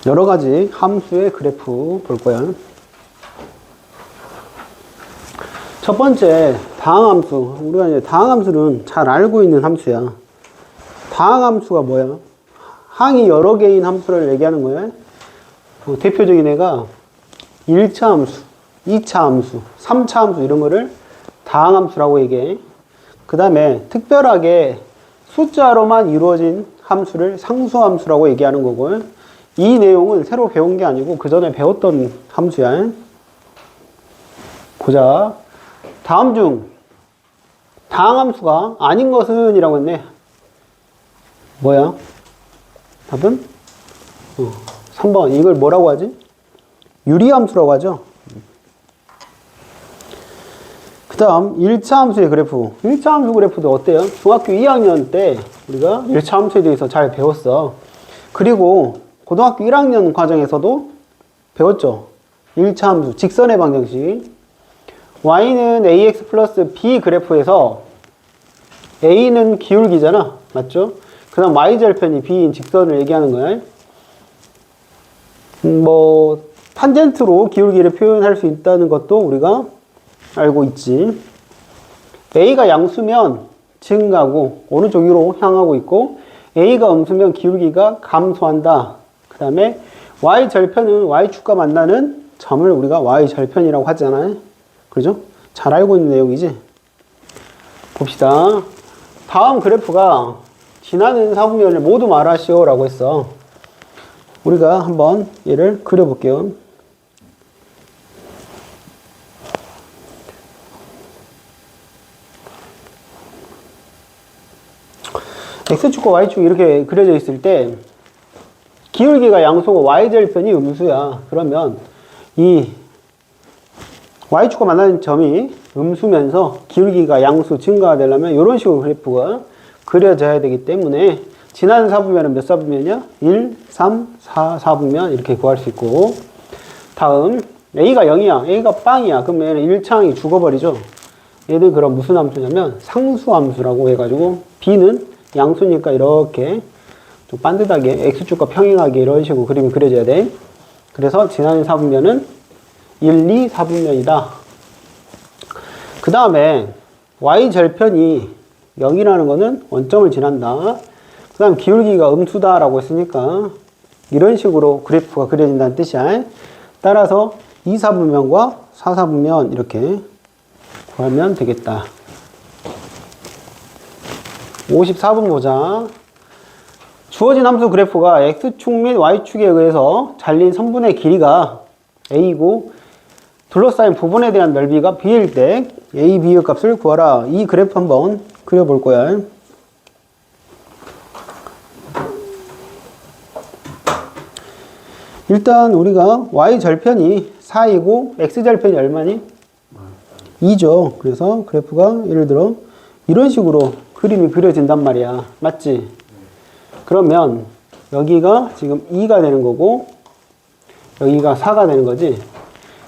여러 가지 함수의 그래프 볼 거야. 첫 번째, 다항함수. 우리가 이제 다항함수는 잘 알고 있는 함수야. 다항함수가 뭐야? 항이 여러 개인 함수를 얘기하는 거야. 대표적인 애가 1차 함수, 2차 함수, 3차 함수 이런 거를 다항함수라고 얘기해. 그 다음에 특별하게 숫자로만 이루어진 함수를 상수함수라고 얘기하는 거고, 이 내용은 새로 배운 게 아니고 그 전에 배웠던 함수야. 보자. 다음 중 다항함수가 아닌 것은 이라고 했네. 뭐야? 답은 3번. 이걸 뭐라고 하지? 유리함수라고 하죠. 그 다음 1차 함수의 그래프. 1차 함수 그래프도 어때요? 중학교 2학년 때 우리가 1차 함수에 대해서 잘 배웠어. 그리고 고등학교 1학년 과정에서도 배웠죠. 1차 함수, 직선의 방정식. y는 ax 플러스 b 그래프에서 a는 기울기잖아. 맞죠? 그 다음 y절편이 b인 직선을 얘기하는 거야. 뭐 탄젠트로 기울기를 표현할 수 있다는 것도 우리가 알고 있지. a가 양수면 증가하고 오른쪽 위로 향하고 있고, a가 음수면 기울기가 감소한다. 그 다음에 y절편은 y축과 만나는 점을 우리가 y절편이라고 하잖아요. 그죠? 잘 알고 있는 내용이지. 봅시다. 다음 그래프가 지나는 사분면을 모두 말하시오 라고 했어. 우리가 한번 얘를 그려볼게요. x축과 y축이 이렇게 그려져 있을 때 기울기가 양수고 y절편이 음수야. 그러면 이 y축과 만나는 점이 음수면서 기울기가 양수 증가가 되려면 이런 식으로 그래프가 그려져야 되기 때문에 지나는 사분면은 몇 사분면이야? 1, 3, 4 사분면 이렇게 구할 수 있고, 다음 a가 0이야. a가 빵이야. 그럼 얘는 1차항이 죽어버리죠. 얘는 그럼 무슨 함수냐면 상수함수라고 해가지고 b는 양수니까 이렇게 좀 반듯하게 x축과 평행하게 이런 식으로 그림이 그려져야 돼. 그래서 지나는 사분면은 1, 2 사분면이다. 그 다음에 y절편이 0이라는 거는 원점을 지난다. 그 다음 기울기가 음수다 라고 했으니까 이런 식으로 그래프가 그려진다는 뜻이야. 따라서 2사분면과 4사분면 이렇게 구하면 되겠다. 54번 보자. 주어진 함수 그래프가 x축 및 y축에 의해서 잘린 선분의 길이가 a이고 둘러싸인 부분에 대한 넓이가 b일 때 a, b의 값을 구하라. 이 그래프 한번 그려볼 거야. 일단 우리가 y절편이 4이고 x절편이 얼마니? 2죠. 그래서 그래프가 예를 들어 이런 식으로 그림이 그려진단 말이야. 맞지? 그러면 여기가 지금 2가 되는 거고 여기가 4가 되는 거지.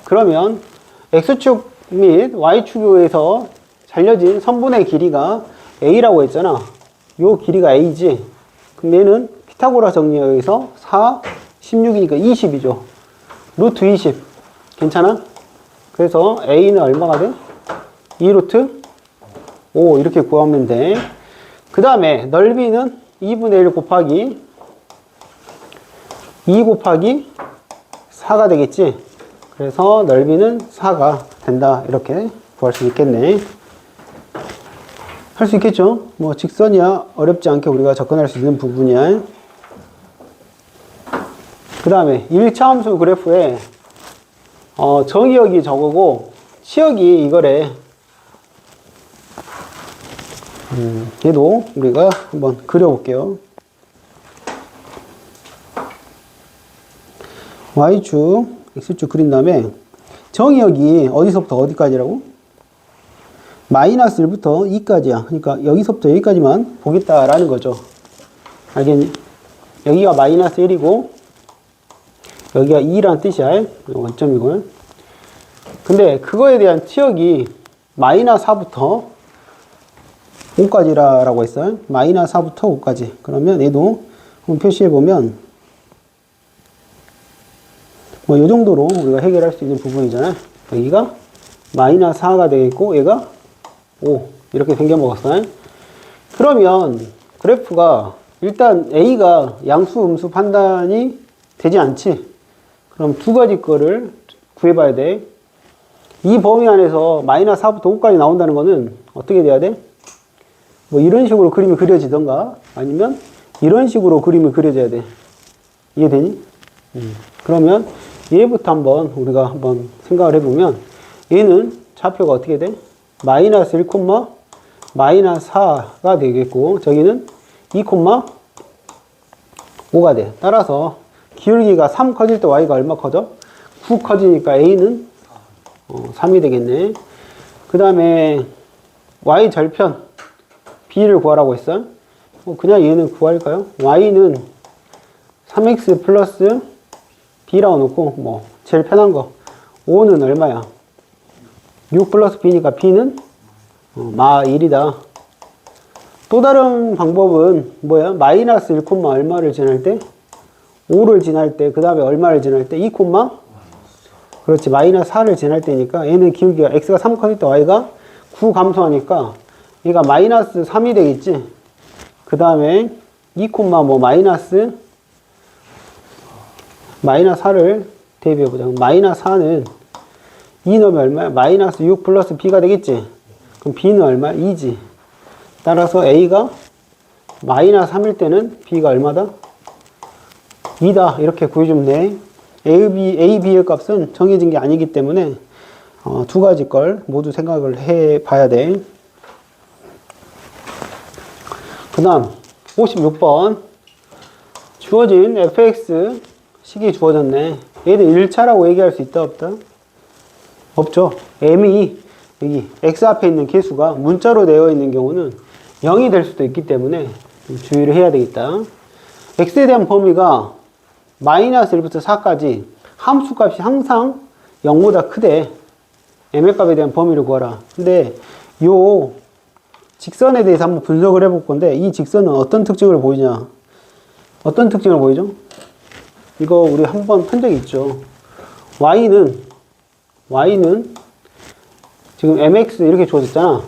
그러면 x축 및 y축에 의해서 잘려진 선분의 길이가 a라고 했잖아. 요 길이가 a지. 그럼 얘는 피타고라 정리에 의해서 4, 16이니까 20이죠. 루트 20. 괜찮아? 그래서 a는 얼마가 돼? 2 루트 5 이렇게 구하면 돼. 그 다음에 넓이는 2분의 1 곱하기 2 곱하기 4가 되겠지. 그래서 넓이는 4가 된다. 이렇게 구할 수 있겠네. 할 수 있겠죠? 뭐 직선이야 어렵지 않게 우리가 접근할 수 있는 부분이야. 그 다음에 1차 함수 그래프에 정의역이 저거고 치역이 이거래. 얘도 우리가 한번 그려볼게요. y축, x축 그린 다음에 정의역이 어디서부터 어디까지라고? 마이너스 1부터 2까지야. 그러니까 여기서부터 여기까지만 보겠다라는 거죠. 알겠니? 여기가 마이너스 1이고 여기가 2라는 뜻이야. 원점이고. 근데 그거에 대한 치역이 마이너스 4부터 5까지라고 했어요. 마이너스 4부터 5까지. 그러면 얘도 한번 표시해 보면 뭐, 요 정도로 우리가 해결할 수 있는 부분이잖아요. 여기가 마이너스 4가 되겠고, 얘가 5. 이렇게 생겨먹었어요. 그러면 그래프가 일단 A가 양수, 음수 판단이 되지 않지? 그럼 두 가지 거를 구해봐야 돼. 이 범위 안에서 마이너스 4부터 5까지 나온다는 거는 어떻게 돼야 돼? 뭐 이런 식으로 그림이 그려지던가 아니면 이런 식으로 그림이 그려져야 돼. 이해되니? 그러면 얘부터 한번 우리가 한번 생각을 해보면 얘는 좌표가 어떻게 돼? 마이너스 1, 마이너스 4가 되겠고 저기는 2, 5가 돼. 따라서 기울기가 3 커질 때 y가 얼마 커져? 9 커지니까 a는 3이 되겠네. 그 다음에 y 절편 b를 구하라고 했어. 그냥 얘는 구할까요? y는 3x 플러스 b라고 놓고 뭐 제일 편한 거 5는 얼마야? 6 플러스 b니까 b는 마 1이다. 또 다른 방법은 뭐야? 마이너스 1, 얼마를 지날 때? 5를 지날 때, 그 다음에 얼마를 지날 때? 2, 그렇지. 마이너스 4를 지날 때니까 얘는 기울기가 x가 3 커질 때 y가 9 감소하니까 얘가 마이너스 3이 되겠지. 그 다음에 2, 뭐 마이너스 4를 대비해보자. 마이너스 4는 2 넣으면 얼마야? 마이너스 6 플러스 b가 되겠지. 그럼 b는 얼마야? 2지. 따라서 a가 마이너스 3일 때는 b가 얼마다? 2다. 이렇게 구해주면 돼. A, B의 값은 정해진 게 아니기 때문에 두 가지 걸 모두 생각을 해 봐야 돼. 그 다음 56번 주어진 fx 식이 주어졌네. 얘들 1차라고 얘기할 수 있다 없다? 없죠. m이 여기 x 앞에 있는 개수가 문자로 되어 있는 경우는 0이 될 수도 있기 때문에 주의를 해야 되겠다. x에 대한 범위가 마이너스 1부터 4까지 함수 값이 항상 0보다 크대. m의 값에 대한 범위를 구하라. 근데 요 직선에 대해서 한번 분석을 해볼 건데 이 직선은 어떤 특징을 보이냐? 어떤 특징을 보이죠? 이거 우리 한번 푼 적이 있죠. y는 지금 mx 이렇게 주어졌잖아.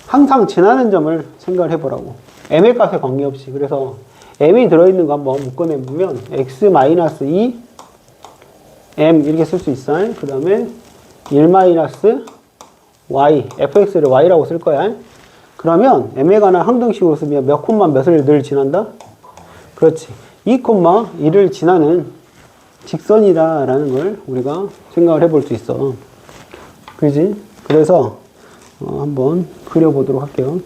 항상 지나는 점을 생각을 해보라고. m의 값에 관계없이. 그래서 m이 들어있는 거 한번 묶어내보면 x-2 m 이렇게 쓸 수 있어. 그 다음에 1-y fx를 y라고 쓸 거야. 그러면 m에 관한 항등식으로 쓰면 몇 콤마 몇을 늘 지난다? 그렇지. 2,1을 지나는 직선이다 라는 걸 우리가 생각을 해볼 수 있어. 그지? 그래서 한번 그려보도록 할게요.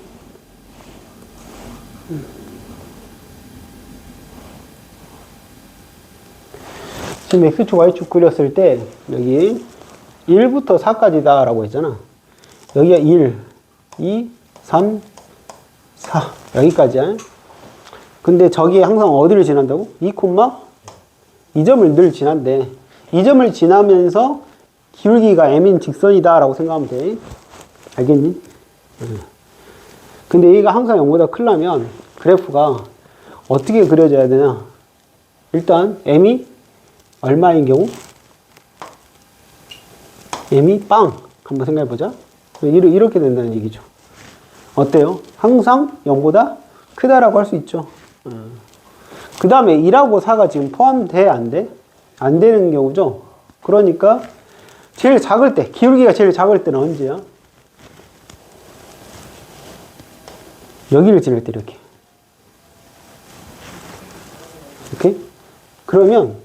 지금 x축, y축 그렸을 때 여기 1부터 4까지다 라고 했잖아. 여기가 1, 2, 3, 4 여기까지야. 근데 저기에 항상 어디를 지난다고? 2, 이 점을 늘 지난대. 이 점을 지나면서 기울기가 m인 직선이다 라고 생각하면 돼. 알겠니? 근데 얘가 항상 0보다 크려면 그래프가 어떻게 그려져야 되냐? 일단 m이 얼마인 경우? m이 빵! 한번 생각해보자. 이렇게 된다는 얘기죠. 어때요? 항상 0보다 크다라고 할 수 있죠. 그 다음에 2하고 4가 지금 포함돼? 안 돼? 안 되는 경우죠. 그러니까 제일 작을 때, 기울기가 제일 작을 때는 언제야? 여기를 지날 때 이렇게. 이렇게? 그러면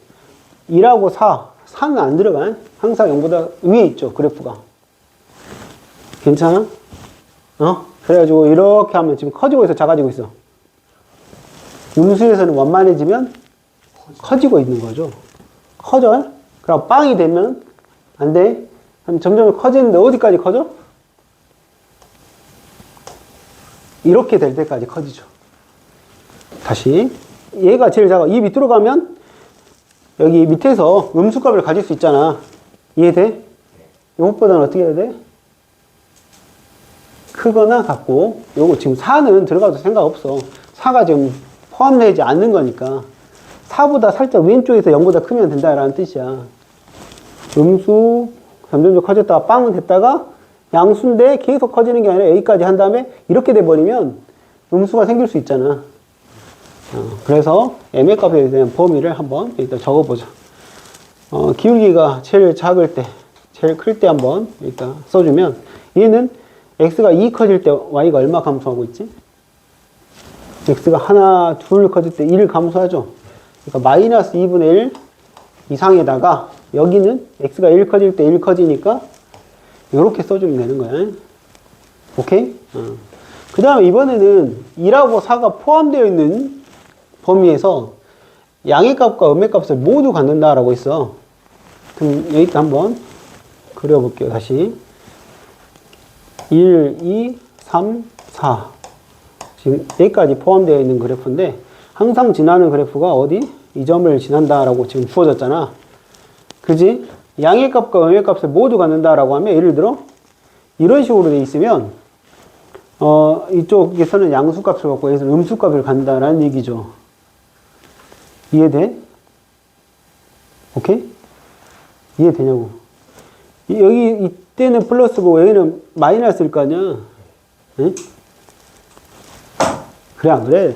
1하고 4는 안 들어가. 항상 0보다 위에 있죠, 그래프가. 괜찮아? 그래가지고 이렇게 하면 지금 커지고 있어, 작아지고 있어? 음수에서는 원만해지면 커지고 있는 거죠. 커져? 그럼 빵이 되면 안 돼. 그럼 점점 커지는데 어디까지 커져? 이렇게 될 때까지 커지죠. 다시. 얘가 제일 작아. 이 밑으로 가면 여기 밑에서 음수값을 가질 수 있잖아. 이해돼? 이것보다는 어떻게 해야 돼? 크거나 같고, 요거 지금 4는 들어가도 생각 없어. 4가 지금 포함되지 않는 거니까. 4보다 살짝 왼쪽에서 0보다 크면 된다라는 뜻이야. 음수 점점점 커졌다가 빵은 됐다가 양수인데 계속 커지는 게 아니라 A까지 한 다음에 이렇게 돼버리면 음수가 생길 수 있잖아. 그래서 M의 값에 대한 범위를 한번 일단 적어보자. 기울기가 제일 작을 때, 제일 클 때 한번 일단 써주면 얘는 X가 2 커질 때 Y가 얼마 감소하고 있지? X가 하나, 둘 커질 때 1 감소하죠. 그러니까 마이너스 2분의 1 이상에다가 여기는 X가 1 커질 때 1 커지니까 이렇게 써주면 되는 거야. 오케이? 그 다음에 이번에는 2하고 4가 포함되어 있는 범위에서 양의 값과 음의 값을 모두 갖는다라고 있어. 그럼 여기 한번 그려볼게요. 다시 1, 2, 3, 4 지금 여기까지 포함되어 있는 그래프인데 항상 지나는 그래프가 어디? 이 점을 지난다라고 지금 주어졌잖아. 그지? 양의 값과 음의 값을 모두 갖는다라고 하면 예를 들어 이런 식으로 돼 있으면 이쪽에서는 양수 값을 갖고 여기서는 음수 값을 갖는다라는 얘기죠. 이해돼? 오케이? 이해되냐고. 여기 이때는 플러스고 여기는 마이너스일 거 아니야. 응? 그래 안 그래?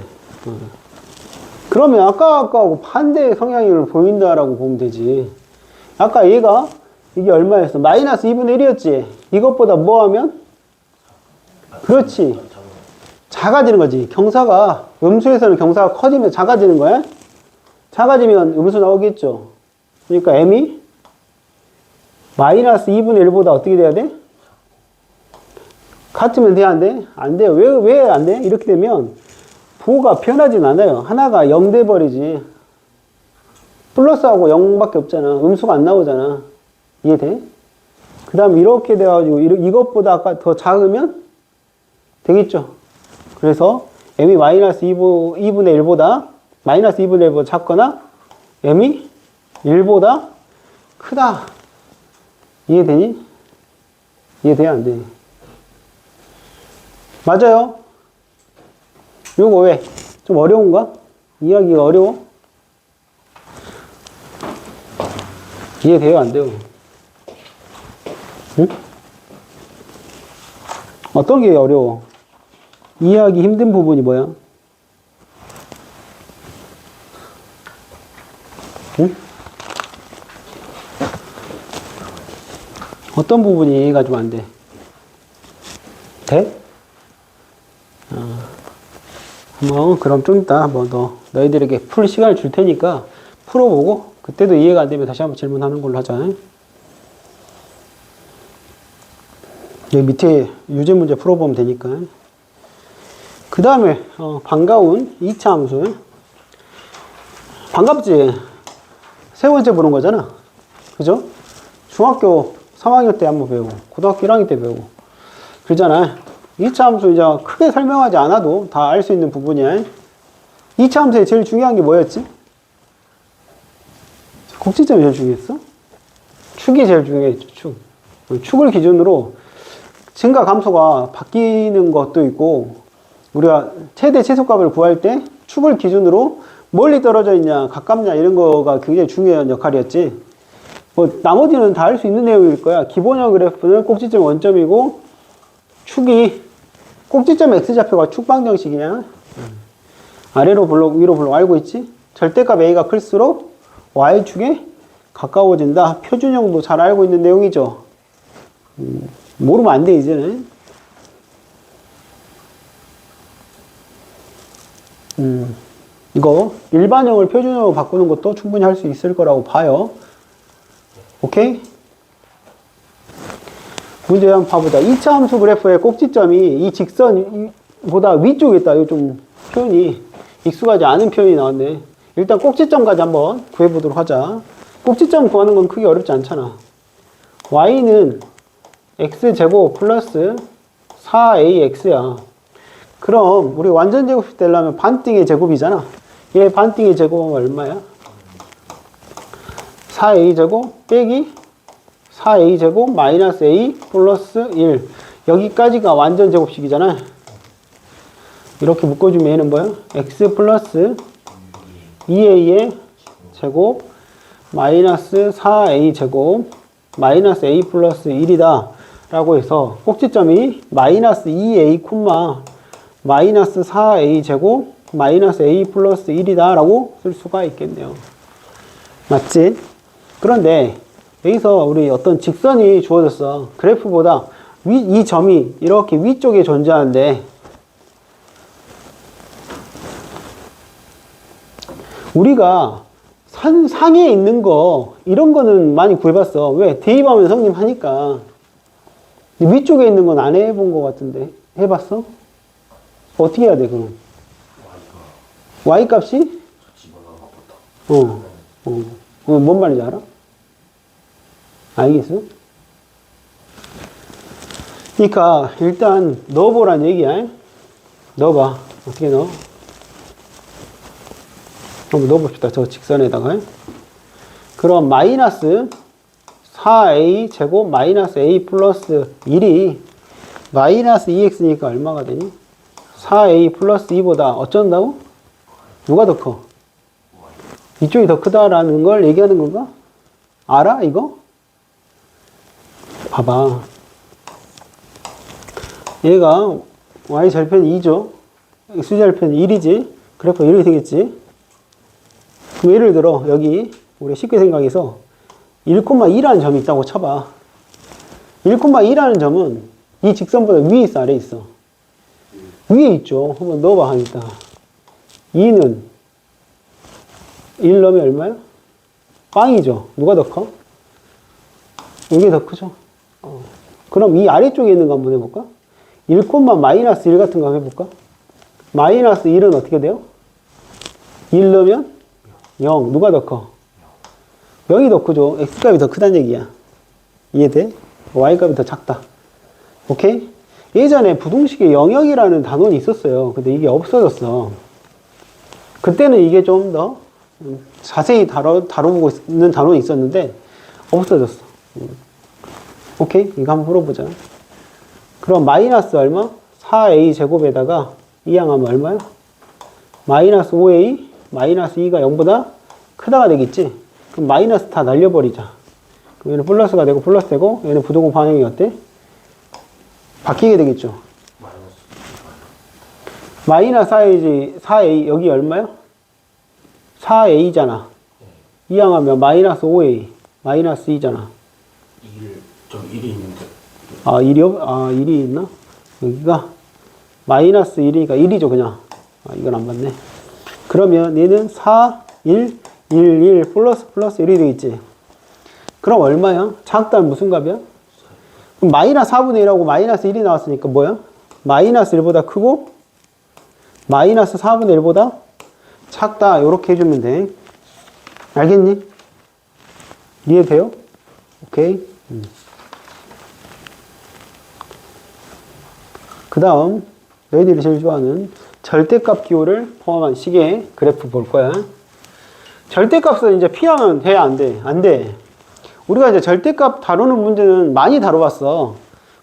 그러면 아까하고 반대의 성향을 보인다라고 보면 되지. 아까 얘가 이게 얼마였어? 마이너스 2분의 1이었지? 이것보다 뭐 하면? 그렇지. 작아지는 거지. 경사가, 음수에서는 경사가 커지면 작아지는 거야? 작아지면 음수 나오겠죠. 그러니까 M이 마이너스 2분의 1보다 어떻게 돼야 돼? 같으면 돼, 안 돼? 안 돼요. 왜 안 돼? 이렇게 되면 부호가 변하진 않아요. 하나가 0 돼버리지. 플러스하고 0밖에 없잖아. 음수가 안 나오잖아. 이해돼? 그 다음 이렇게 돼가지고 이것보다 아까 더 작으면 되겠죠. 그래서 M이 마이너스 2분의 1보다 마이너스 2분의 1보다 작거나 M이 1보다 크다. 이해되니? 이해돼? 안 돼? 맞아요. 요거 왜? 좀 어려운가? 이해하기가 어려워? 이해돼요? 안 돼요? 응? 어떤 게 어려워? 이해하기 힘든 부분이 뭐야? 응? 어떤 부분이 이해가 좀 안 돼? 돼? 한번 그럼 좀 이따 한번 더 너희들에게 풀 시간을 줄 테니까 풀어보고 그때도 이해가 안 되면 다시 한번 질문하는 걸로 하자. 여기 밑에 유제 문제 풀어보면 되니까. 그 다음에 반가운 2차 함수. 반갑지? 세 번째 보는 거잖아. 그죠? 중학교 3학년 때 한번 배우고 고등학교 1학년 때 배우고 그러잖아. 2차 함수 이제 크게 설명하지 않아도 다 알 수 있는 부분이야. 2차 함수에 제일 중요한 게 뭐였지? 꼭지점이 제일 중요했어? 축이 제일 중요했죠. 축. 축을 기준으로 증가 감소가 바뀌는 것도 있고 우리가 최대 최소값을 구할 때 축을 기준으로 멀리 떨어져 있냐 가깝냐 이런 거가 굉장히 중요한 역할이었지. 뭐 나머지는 다 알 수 있는 내용일 거야. 기본형 그래프는 꼭지점 원점이고 축이 꼭지점 x좌표가 축방정식이냐? 아래로 블록 위로 블록 알고 있지? 절대값 a가 클수록 y축에 가까워진다. 표준형도 잘 알고 있는 내용이죠. 모르면 안 돼 이제는. 이거 일반형을 표준형으로 바꾸는 것도 충분히 할 수 있을 거라고 봐요. 오케이? 문제 한번 봐보자. 2차 함수 그래프의 꼭지점이 이 직선보다 위쪽에 있다. 이거 좀 표현이 익숙하지 않은 표현이 나왔네. 일단 꼭지점까지 한번 구해보도록 하자. 꼭지점 구하는 건 크게 어렵지 않잖아. y는 x제곱 플러스 4ax야. 그럼 우리 완전 제곱식 되려면 반띵의 제곱이잖아. 얘 반띵의 제곱은 얼마야? 4a제곱 빼기 4a제곱 마이너스 a 플러스 1. 여기까지가 완전 제곱식이잖아. 이렇게 묶어주면 얘는 뭐야? x 플러스 2a의 제곱 마이너스 4a 제곱 마이너스 a 플러스 1이다 라고 해서 꼭지점이 마이너스 2a 콤마 마이너스 4a 제곱 마이너스 a 플러스 1이다 라고 쓸 수가 있겠네요. 맞지? 그런데 여기서 우리 어떤 직선이 주어졌어. 그래프보다 이 점이 이렇게 위쪽에 존재하는데 우리가 상에 있는 거 이런 거는 많이 구해봤어. 왜? 대입하면 성립 하니까. 위쪽에 있는 건 안 해본 것 같은데 해봤어? 어떻게 해야 돼 그럼? y 값이? 뭔 말인지 알아? 알겠어? 그러니까 일단 넣어보란 얘기야. 넣어봐. 어떻게 넣어? 한번 넣어봅시다. 저 직선에다가. 그럼 마이너스 4a 제곱 마이너스 a 플러스 1이 마이너스 2x니까 얼마가 되니? 4a 플러스 2보다 어쩐다고? 누가 더 커? 이쪽이 더 크다라는 걸 얘기하는 건가? 알아? 이거? 봐봐. 얘가 y절편 2죠. x절편 1이지. 그래프 이렇게 되겠지. 그럼 예를 들어 여기 우리 쉽게 생각해서 1,2라는 점이 있다고 쳐봐. 1,2라는 점은 이 직선보다 위에 있어, 아래에 있어? 위에 있죠. 한번 넣어봐 하니까 2는 1 넣으면 얼마야? 빵이죠. 누가 더 커? 이게 더 크죠. 그럼 이 아래쪽에 있는 거 한번 해볼까? 1, 마이너스 1 같은 거 한번 해볼까? 마이너스 1은 어떻게 돼요? 1 넣으면 0. 누가 더 커? 0이 더 크죠. x값이 더 크다는 얘기야. 이해돼? y값이 더 작다. 오케이? 예전에 부등식에 영역이라는 단원이 있었어요. 근데 이게 없어졌어. 그때는 이게 좀 더 자세히 다뤄보고 있는 단원이 있었는데 없어졌어. 오케이? 이거 한번 풀어보자. 그럼 마이너스 얼마? 4a 제곱에다가 이항하면 얼마야? 마이너스 5a 마이너스 2가 0보다 크다가 되겠지? 그럼 마이너스 다 날려버리자. 그럼 얘는 플러스가 되고 플러스 되고 얘는 부등호 방향이 어때? 바뀌게 되겠죠? 마이너스 4a 여기 얼마야? 4a잖아. 이항하면 마이너스 5a 마이너스 2잖아. 1이 있는데. 1이 있나? 여기가 마이너스 1이니까 1이죠 그냥. 이건 안 맞네. 그러면 얘는 4, 1, 1 플러스 1이 되겠지. 그럼 얼마야? 작다는 무슨 값이야? 그럼 마이너스 4분의 1하고 마이너스 1이 나왔으니까 뭐야? 마이너스 1보다 크고 마이너스 4분의 1보다 작다. 이렇게 해주면 돼. 알겠니? 이해돼요? 오케이. 그 다음 너희들이 제일 좋아하는 절대값 기호를 포함한 식의 그래프 볼 거야. 절대값은 이제 피하면 돼? 안 돼? 안 돼. 우리가 이제 절대값 다루는 문제는 많이 다뤄봤어.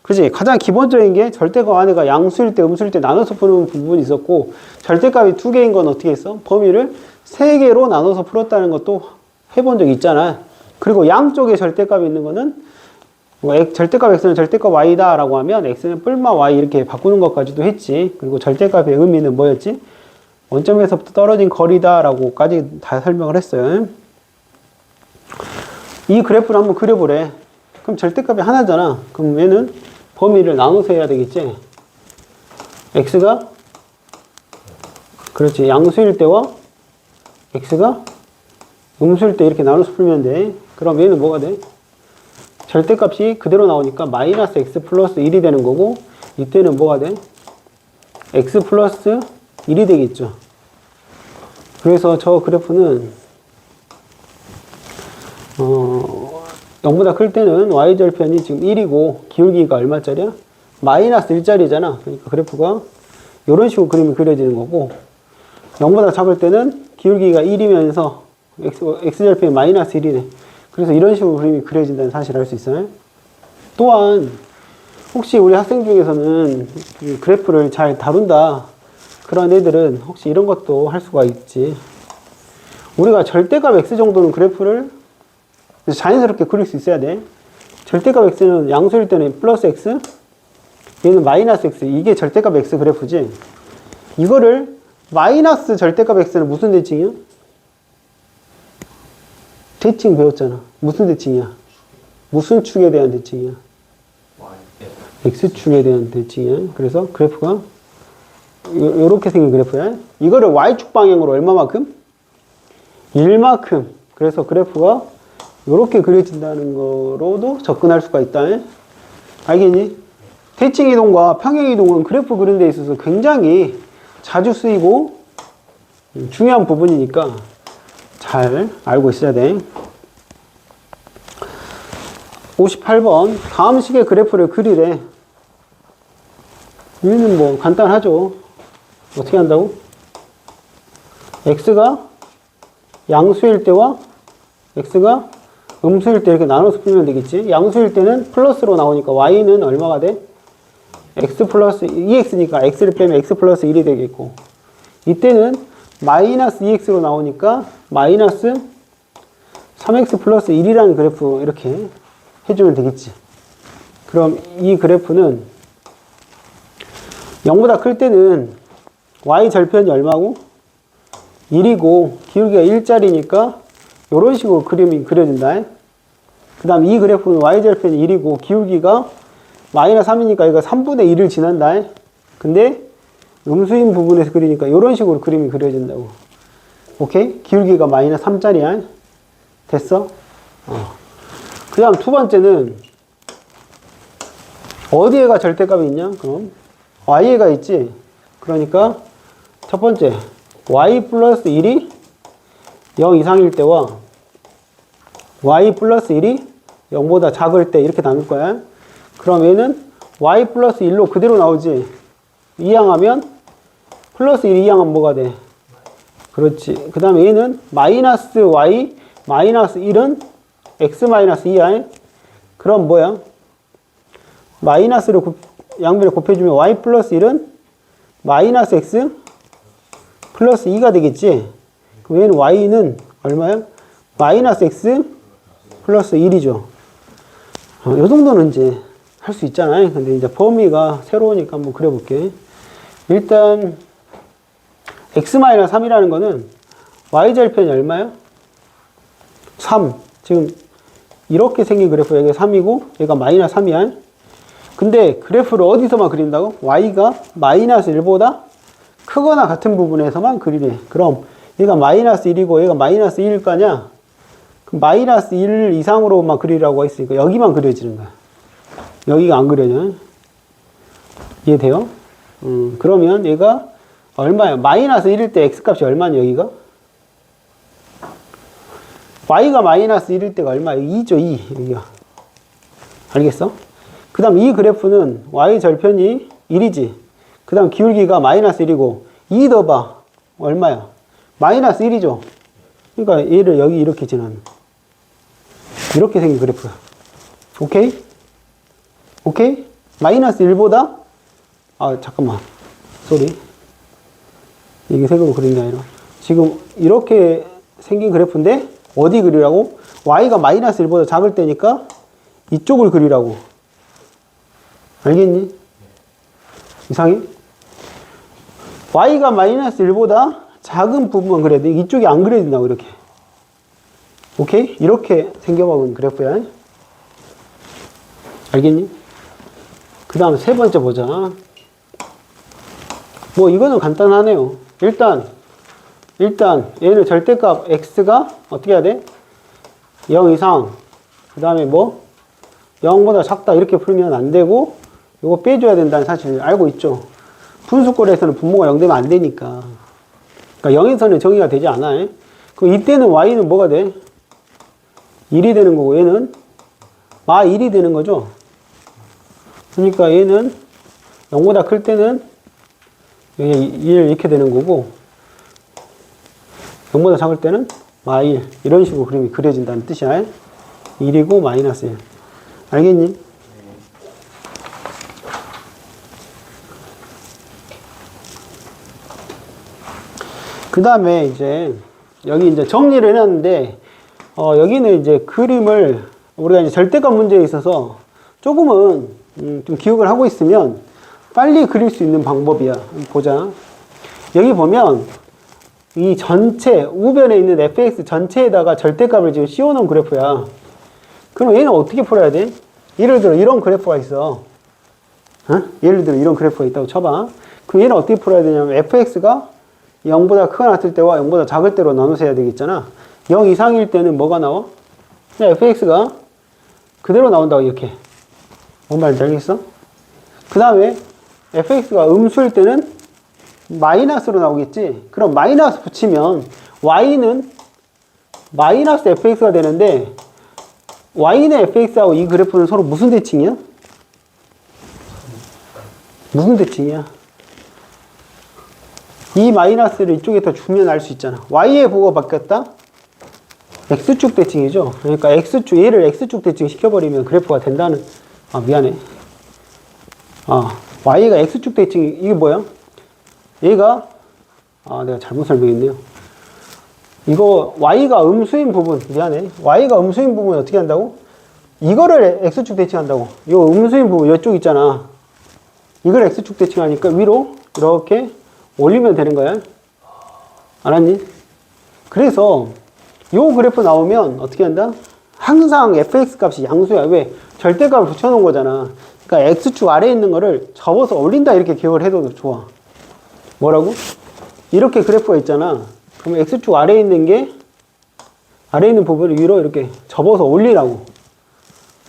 그지? 가장 기본적인 게 절대값 안에가 양수일 때, 음수일 때 나눠서 푸는 부분이 있었고, 절대값이 2개인 건 어떻게 했어? 범위를 3개로 나눠서 풀었다는 것도 해본 적이 있잖아. 그리고 양쪽에 절대값이 있는 거는 절대값 x는 절대값 y다 라고 하면 x는 뿔마 y 이렇게 바꾸는 것까지도 했지. 그리고 절대값의 의미는 뭐였지? 원점에서부터 떨어진 거리다 라고까지 다 설명을 했어요. 이 그래프를 한번 그려보래. 그럼 절대값이 하나잖아. 그럼 얘는 범위를 나눠서 해야 되겠지. x가 그렇지. 양수일 때와 x가 음수일 때 이렇게 나눠서 풀면 돼. 그럼 얘는 뭐가 돼? 절대값이 그대로 나오니까 마이너스 x 플러스 1이 되는 거고, 이때는 뭐가 돼? x 플러스 1이 되겠죠. 그래서 저 그래프는 0보다 클 때는 y절편이 지금 1이고 기울기가 얼마짜리야? 마이너스 1짜리잖아. 그러니까 그래프가 이런 식으로 그림이 그려지는 거고, 0보다 작을 때는 기울기가 1이면서 x절편이 마이너스 1이래. 그래서 이런 식으로 그림이 그려진다는 사실을 알 수 있어요. 또한 혹시 우리 학생 중에서는 그래프를 잘 다룬다 그런 애들은 혹시 이런 것도 할 수가 있지. 우리가 절대값 x 정도는 그래프를 자연스럽게 그릴 수 있어야 돼. 절대값 x는 양수일 때는 플러스 x, 얘는 마이너스 x. 이게 절대값 x 그래프지. 이거를 마이너스 절대값 x는 무슨 대칭이야? 대칭 배웠잖아. 무슨 대칭이야? 무슨 축에 대한 대칭이야? x축에 대한 대칭이야. 그래서 그래프가 요렇게 생긴 그래프야. 이거를 y축 방향으로 얼마만큼? 1만큼. 그래서 그래프가 요렇게 그려진다는 거로도 접근할 수가 있다. 알겠니? 대칭 이동과 평행 이동은 그래프 그리는 데 있어서 굉장히 자주 쓰이고 중요한 부분이니까 잘 알고 있어야 돼. 58번. 다음 식의 그래프를 그리래. 얘는 뭐 간단하죠. 어떻게 한다고? x가 양수일 때와 x가 음수일 때 이렇게 나눠서 풀면 되겠지. 양수일 때는 플러스로 나오니까 y는 얼마가 돼? x 플러스 2x니까 x를 빼면 x 플러스 1이 되겠고, 이때는 마이너스 2x로 나오니까 마이너스 3x 플러스 1이라는 그래프 이렇게 해주면 되겠지. 그럼 이 그래프는 0보다 클 때는 y 절편이 얼마고? 1이고 기울기가 1짜리니까 이런 식으로 그림이 그려진다. 그 다음 이 그래프는 y 절편이 1이고 기울기가 마이너스 3이니까 이거 3분의 1을 지난다. 근데 음수인 부분에서 그리니까 이런 식으로 그림이 그려진다고. 오케이? 기울기가 마이너스 3짜리야. 됐어? 그 다음 두 번째는 어디에가 절대값이 있냐? 그럼 y에가 있지. 그러니까 첫 번째 y 플러스 1이 0 이상일 때와 y 플러스 1이 0보다 작을 때 이렇게 나눌 거야. 그럼 얘는 y 플러스 1로 그대로 나오지. 이항하면 플러스 1 이항하면 뭐가 돼? 그렇지. 그 다음에 얘는 마이너스 y 마이너스 1은 x 마이너스 2야. 그럼 뭐야? 마이너스를 양변을 곱해주면 y 플러스 1은 마이너스 x 플러스 2가 되겠지. 그럼 얘는 y는 얼마야? 마이너스 x 플러스 1이죠. 이 정도는 이제 할 수 있잖아요. 근데 이제 범위가 새로우니까 한번 그려볼게. 일단 x-3이라는 거는 y절편이 얼마야? 3. 지금 이렇게 생긴 그래프 여기가 3이고 얘가 마이너스 3이야. 근데 그래프를 어디서만 그린다고? y가 마이너스 1보다 크거나 같은 부분에서만 그리래. 그럼 얘가 마이너스 1이고 얘가 마이너스 1일 거 아니야? 그럼 마이너스 1 이상으로만 그리라고 했으니까 여기만 그려지는 거야. 여기가 안 그려져. 이해돼요? 그러면 얘가 얼마야? 마이너스 1일 때 x값이 얼마냐 여기가? y가 마이너스 1일 때가 얼마야? 2죠 2 여기가. 알겠어? 그 다음 이 그래프는 y 절편이 1이지. 그 다음 기울기가 마이너스 1이고 2 더봐 얼마야? 마이너스 1이죠. 그러니까 얘를 여기 이렇게 지나는 이렇게 생긴 그래프야. 오케이? 오케이? 마이너스 1보다 잠깐만 쏘리 이게 색으로 그린 게 아니라 지금 이렇게 생긴 그래프인데 어디 그리라고? y가 마이너스 1보다 작을 때니까 이쪽을 그리라고. 알겠니? 이상해? y가 마이너스 1보다 작은 부분만 그려야 돼. 이쪽이 안 그려진다고 이렇게. 오케이? 이렇게 생겨먹은 그래프야. 알겠니? 그 다음 세 번째 보자. 뭐 이거는 간단하네요. 일단 얘는 절대값 x가 어떻게 해야 돼? 0 이상 그 다음에 뭐 0보다 작다 이렇게 풀면 안 되고 이거 빼줘야 된다는 사실을 알고 있죠. 분수꼴에서는 분모가 0 되면 안 되니까. 그러니까 0에서는 정의가 되지 않아. 그럼 이때는 y는 뭐가 돼? 1이 되는 거고 얘는 마 1이 되는 거죠. 그러니까 얘는 0보다 클 때는 1 이렇게 되는 거고 0보다 작을 때는 마 1 이런 식으로 그림이 그려진다는 뜻이야. 1이고 마이너스 1. 알겠니? 그 다음에 이제 여기 이제 정리를 해놨는데, 여기는 이제 그림을 우리가 이제 절대값 문제에 있어서 조금은 좀 기억을 하고 있으면 빨리 그릴 수 있는 방법이야. 한번 보자. 여기 보면 이 전체 우변에 있는 fx 전체에다가 절대값을 지금 씌워놓은 그래프야. 그럼 얘는 어떻게 풀어야 돼? 예를 들어 이런 그래프가 있어. 예를 들어 이런 그래프가 있다고 쳐봐. 그럼 얘는 어떻게 풀어야 되냐면 fx가 0보다 크거나 같을 때와 0보다 작을 때로 나눠서 해야 되겠잖아. 0 이상일 때는 뭐가 나와? 그냥 fx가 그대로 나온다고 이렇게. 뭔 말인지 알겠어? 그 다음에 fx가 음수일 때는 마이너스로 나오겠지. 그럼 마이너스 붙이면 y는 마이너스 fx가 되는데 y는 fx하고 이 그래프는 서로 무슨 대칭이야? 무슨 대칭이야? 이 마이너스를 이쪽에다 주면 알 수 있잖아. y의 부호가 바뀌었다? x축 대칭이죠. 그러니까 x축, 얘를 x축 대칭 시켜버리면 그래프가 된다는, 미안해. y가 x축 대칭, 이게 뭐야? 얘가, 내가 잘못 설명했네요. 이거 y가 음수인 부분, 미안해. y가 음수인 부분 어떻게 한다고? 이거를 x축 대칭한다고. 이 음수인 부분, 이쪽 있잖아. 이걸 x축 대칭하니까 위로 이렇게 올리면 되는 거야. 알았니? 그래서 요 그래프 나오면 어떻게 한다? 항상 fx 값이 양수야. 왜? 절대값을 붙여놓은 거잖아. 그러니까 x축 아래에 있는 거를 접어서 올린다 이렇게 기억을 해도 좋아. 뭐라고? 이렇게 그래프가 있잖아. 그러면 x축 아래에 있는 게 아래에 있는 부분을 위로 이렇게 접어서 올리라고.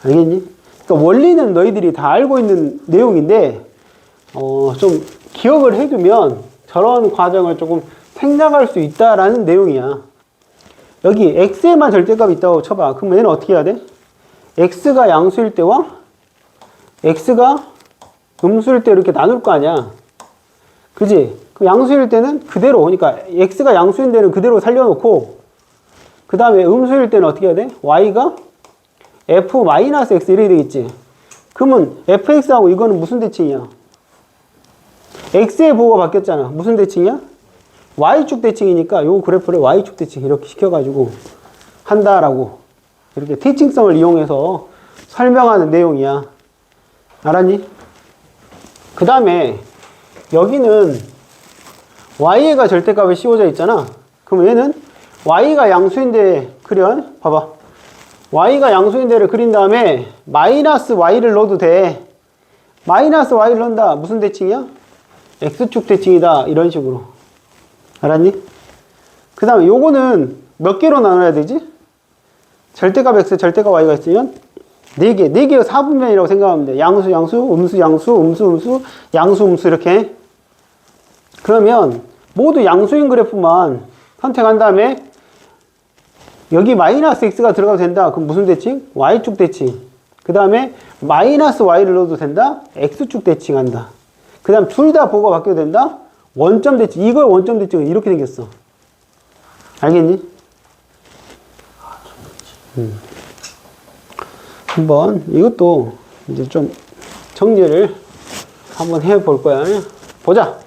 알겠니? 그러니까 원리는 너희들이 다 알고 있는 내용인데 좀 기억을 해두면 저런 과정을 조금 생략할 수 있다라는 내용이야. 여기 x에만 절대값이 있다고 쳐봐. 그럼 얘는 어떻게 해야 돼? x가 양수일 때와 x가 음수일 때 이렇게 나눌 거 아니야. 그지? 그 양수일 때는 그대로, 그러니까 x가 양수인 데는 그대로 살려놓고 그 다음에 음수일 때는 어떻게 해야 돼? y가 f-x 이렇게 되겠지. 그러면 fx하고 이거는 무슨 대칭이야? x의 부호가 바뀌었잖아. 무슨 대칭이야? y축 대칭이니까 요 그래프를 y축 대칭 이렇게 시켜가지고 한다라고 이렇게 대칭성을 이용해서 설명하는 내용이야. 알았니? 그 다음에 여기는 y가 절대값에 씌워져 있잖아. 그럼 얘는 y가 양수인데 그려. 봐봐. y가 양수인데를 그린 다음에 마이너스 y를 넣어도 돼. 마이너스 y를 넣는다. 무슨 대칭이야? x축 대칭이다. 이런 식으로. 알았니? 그 다음에 요거는 몇 개로 나눠야 되지? 절대값 x, 절대값 y가 있으면 4개. 4개가 4분면이라고 생각하면 돼. 양수, 양수, 음수, 양수, 음수, 음수, 양수, 음수 이렇게. 그러면 모두 양수인 그래프만 선택한 다음에 여기 마이너스 x가 들어가도 된다. 그럼 무슨 대칭? y축 대칭. 그 다음에 마이너스 y를 넣어도 된다. x축 대칭한다. 그 다음 둘 다 보고가 바뀌어도 된다. 원점 대칭. 이걸 원점 대칭은 이렇게 생겼어. 알겠니? 한번 이것도 이제 좀 정리를 한번 해볼 거야. 보자.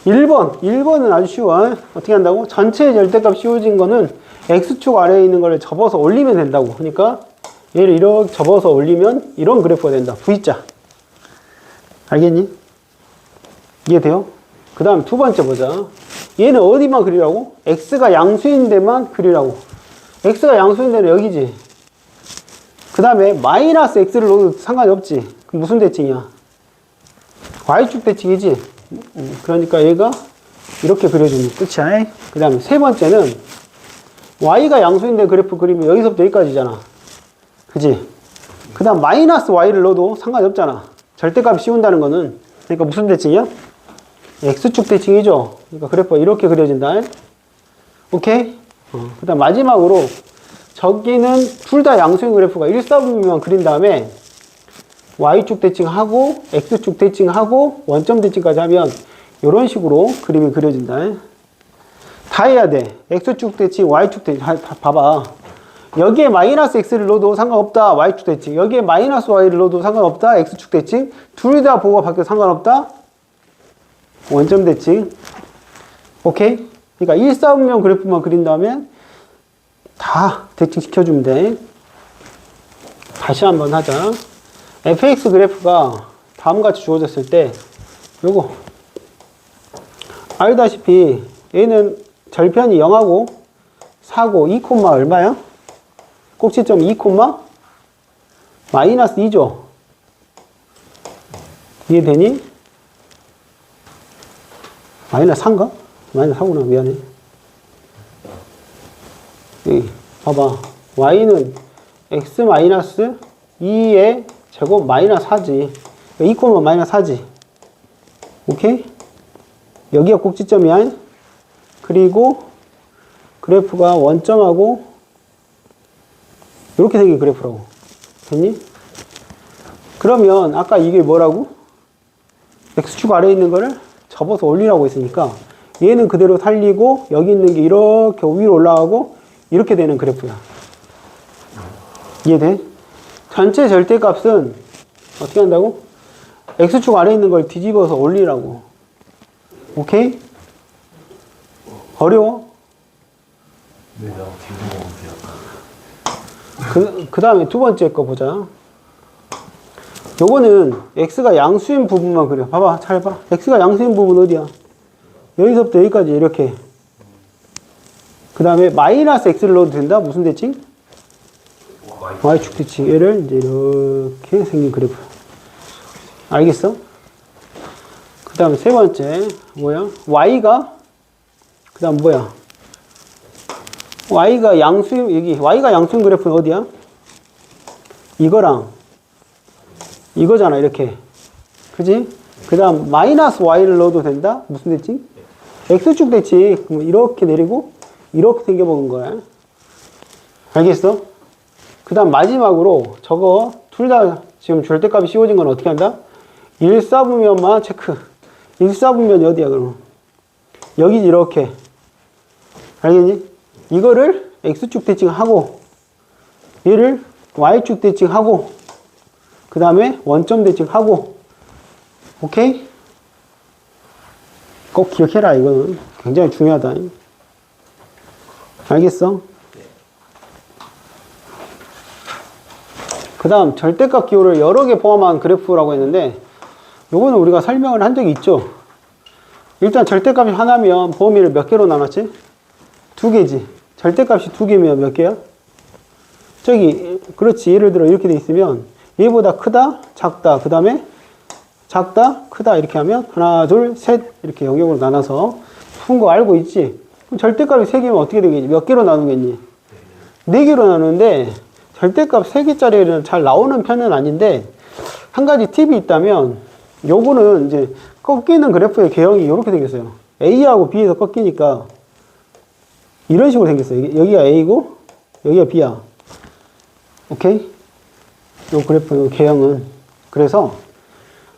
1번은 아주 쉬워. 어떻게 한다고? 전체 절대값 씌워진 거는 x축 아래에 있는 거를 접어서 올리면 된다고. 그러니까 얘를 이렇게 접어서 올리면 이런 그래프가 된다. V자. 알겠니? 이해돼요? 그 다음 두 번째 보자. 얘는 어디만 그리라고? x가 양수인 데만 그리라고. x가 양수인 데는 여기지. 그 다음에 마이너스 x를 넣어도 상관이 없지. 그럼 무슨 대칭이야? y축 대칭이지. 그러니까 얘가 이렇게 그려주면 끝이야. 그 다음에 세 번째는 y가 양수인데 그래프 그리면 여기서부터 여기까지잖아. 그지? 그 다음 마이너스 y를 넣어도 상관이 없잖아. 절대값 씌운다는 거는. 그러니까 무슨 대칭이야? x축 대칭이죠. 그러니까 그래프가 이렇게 그려진다. 오케이? 그 다음 마지막으로 저기는 둘 다 양수인 그래프가 1, 4분면만 그린 다음에 y축 대칭하고 x축 대칭하고 원점 대칭까지 하면 이런 식으로 그림이 그려진다. 다 해야 돼. x축 대칭, y축 대칭. 봐봐. 여기에 마이너스 x를 넣어도 상관없다. y축 대칭. 여기에 마이너스 y를 넣어도 상관없다. x축 대칭. 둘 다 보호가 바뀌어도 상관없다. 원점 대칭. 오케이? 그러니까 일사분면 그래프만 그린 다음에 다 대칭시켜주면 돼. 다시 한번 하자. fx 그래프가 다음같이 주어졌을 때 요거 알다시피 얘는 절편이 0하고 4고 2, 얼마야? 꼭지점 2, 마이너스 2죠. 이해되니? 마이너스 3인가? 마이너스 4구나. 미안해. 여기 봐봐. y는 x 마이너스 2의 제곱 마이너스 4지. 2, 마이너스 4지. 오케이? 여기가 꼭지점이야. 그리고 그래프가 원점하고 이렇게 생긴 그래프라고. 됐니? 그러면 아까 이게 뭐라고? x축 아래에 있는 거를 접어서 올리라고 했으니까 얘는 그대로 살리고 여기 있는 게 이렇게 위로 올라가고 이렇게 되는 그래프야. 이해돼? 전체 절대값은 어떻게 한다고? x축 아래에 있는 걸 뒤집어서 올리라고. 오케이? 어려워? 네, 나 그 다음에 두 번째 거 보자. 요거는 x가 양수인 부분만 그려. 봐봐, 잘 봐. x가 양수인 부분 어디야? 여기서부터 여기까지 이렇게. 그 다음에 마이너스 x를 넣어도 된다? 무슨 대칭? y축 대칭. 얘를 이제 이렇게 생긴 그래프. 알겠어? 그 다음에 세 번째 뭐야? y가 그 다음 뭐야? y가 양수인, 여기 y가 양수인 그래프는 어디야? 이거랑 이거잖아. 이렇게. 그지? 그 다음 마이너스 y를 넣어도 된다? 무슨 대칭? x축 대칭. 이렇게 내리고 이렇게 생겨보는 거야. 알겠어? 그 다음 마지막으로 저거 둘 다 지금 절대값이 씌워진 건 어떻게 한다? 일사분면만 체크. 일사분면이 어디야 그럼? 여기 이렇게. 알겠니? 이거를 x축 대칭하고 얘를 y축 대칭하고 그 다음에 원점 대칭하고. 오케이? 꼭 기억해라. 이거는 굉장히 중요하다. 알겠어? 그 다음 절대값 기호를 여러 개 포함한 그래프라고 했는데 요거는 우리가 설명을 한 적이 있죠. 일단 절대값이 하나면 범위를 몇 개로 나눴지? 두 개지. 절대값이 두 개면 몇 개야? 저기 그렇지. 예를 들어 이렇게 돼 있으면 얘보다 크다, 작다, 그 다음에 작다, 크다 이렇게 하면 하나, 둘, 셋 이렇게 영역으로 나눠서 푼 거 알고 있지? 그럼 절대값이 세 개면 어떻게 되겠니? 몇 개로 나누겠니? 네 개로 나누는데 절대값 세 개짜리는 잘 나오는 편은 아닌데 한 가지 팁이 있다면 요거는 이제 꺾이는 그래프의 개형이 이렇게 생겼어요. A하고 B에서 꺾이니까 이런 식으로 생겼어요. 여기가 A고 여기가 B야. 오케이? 요 그래프 개형은. 그래서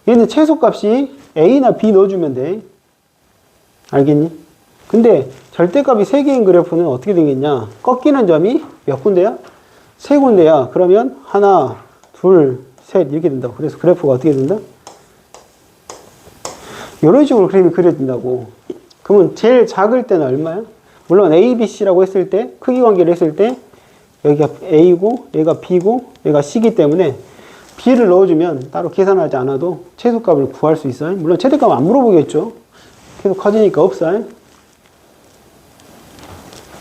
얘는 최소값이 A나 B 넣어주면 돼. 알겠니? 근데 절대값이 3개인 그래프는 어떻게 되겠냐? 꺾이는 점이 몇 군데야? 3군데야. 그러면 하나, 둘, 셋 이렇게 된다고. 그래서 그래프가 어떻게 된다? 이런 식으로 그림이 그려진다고. 그러면 제일 작을 때는 얼마야? 물론 A, B, C라고 했을 때 크기 관계를 했을 때 여기가 A고 얘가 B고 얘가 C이기 때문에 B를 넣어주면 따로 계산하지 않아도 최소값을 구할 수 있어요. 물론 최대값 안 물어보겠죠. 계속 커지니까 없어요.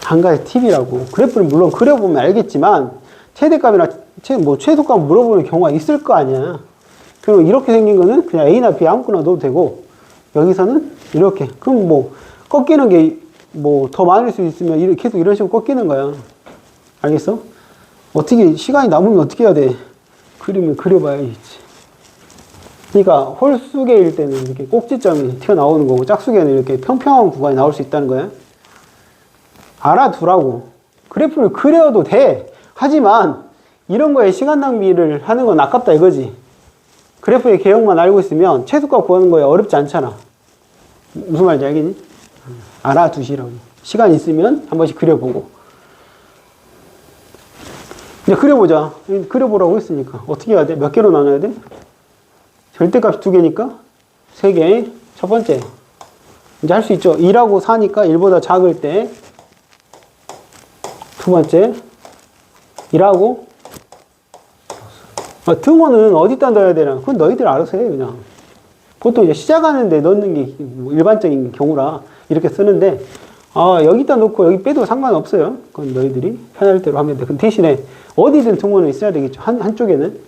한 가지 팁이라고. 그래프를 물론 그려보면 알겠지만 최대값이나 최소값 물어보는 경우가 있을 거 아니야. 그럼 이렇게 생긴 거는 그냥 A나 B 아무거나 넣어도 되고 여기서는 이렇게. 그럼 뭐 꺾이는 게 뭐 더 많을 수 있으면 계속 이런 식으로 꺾이는 거야. 알겠어? 어떻게 시간이 남으면 어떻게 해야 돼? 그림을 그려봐야지. 그러니까 홀수계일 때는 이렇게 꼭지점이 튀어나오는 거고 짝수계는 이렇게 평평한 구간이 나올 수 있다는 거야. 알아두라고. 그래프를 그려도 돼. 하지만 이런 거에 시간 낭비를 하는 건 아깝다 이거지. 그래프의 개형만 알고 있으면 최소값 구하는 거에 어렵지 않잖아. 무슨 말인지 알겠니? 알아두시라고. 시간 있으면 한 번씩 그려보고. 이제 그려보자. 그려보라고 했으니까. 어떻게 해야 돼? 몇 개로 나눠야 돼? 절대값이 2개니까 3개. 첫 번째. 이제 할 수 있죠. 2하고 4니까 1보다 작을 때. 두 번째. 1하고 등호는 어디다 넣어야 되나? 그건 너희들 알아서 해, 그냥. 보통 이제 시작하는데 넣는 게 일반적인 경우라 이렇게 쓰는데, 여기다 놓고 여기 빼도 상관없어요. 그건 너희들이 편할 대로 하면 돼. 그 대신에 어디든 등호는 있어야 되겠죠. 한쪽에는.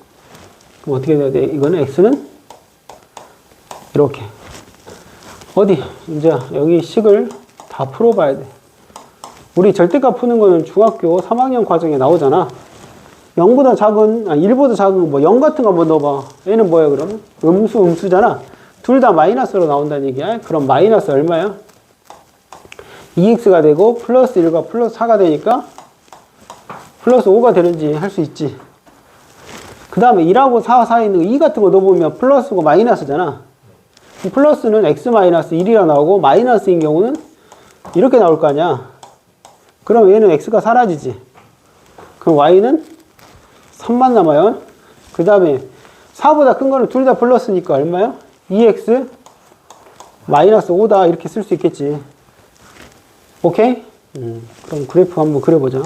그럼 어떻게 해야 돼? 이거는 x는 이렇게. 어디? 이제 여기 식을 다 풀어봐야 돼. 우리 절대값 푸는 거는 중학교 3학년 과정에 나오잖아. 0보다 작은, 1보다 작은 뭐 0 같은 거 한번 넣어봐. 얘는 뭐야, 그러면? 음수잖아. 둘 다 마이너스로 나온다는 얘기야. 그럼 마이너스 얼마야? 2x가 되고 플러스 1과 플러스 4가 되니까 플러스 5가 되는지 할 수 있지. 그 다음에 1하고 4 사이에 있는 2 같은 거 넣어보면 플러스고 마이너스잖아. 플러스는 x 마이너스 1이라 나오고 마이너스인 경우는 이렇게 나올 거 아니야. 그럼 얘는 x가 사라지지. 그럼 y는 3만 남아요. 그 다음에 4보다 큰 거는 둘 다 플러스니까 얼마야? 2x 마이너스 5다 이렇게 쓸 수 있겠지. 오케이? 그럼 그래프 한번 그려보자.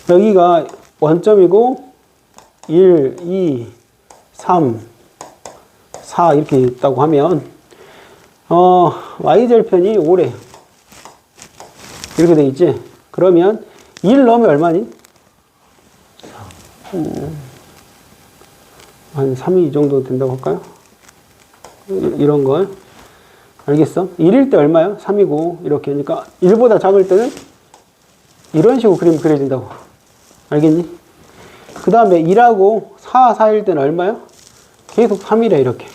여기가 원점이고 1, 2, 3, 4 이렇게 있다고 하면 y절편이 5래. 이렇게 돼 있지. 그러면 1 넣으면 얼마니? 한 3이 이 정도 된다고 할까요? 이런 걸. 알겠어? 1일 때 얼마야? 3이고 이렇게. 그러니까 1보다 작을 때는 이런 식으로 그림 그려진다고. 알겠니? 그 다음에 1하고 4 사이일 때는 얼마야? 계속 3이래 이렇게.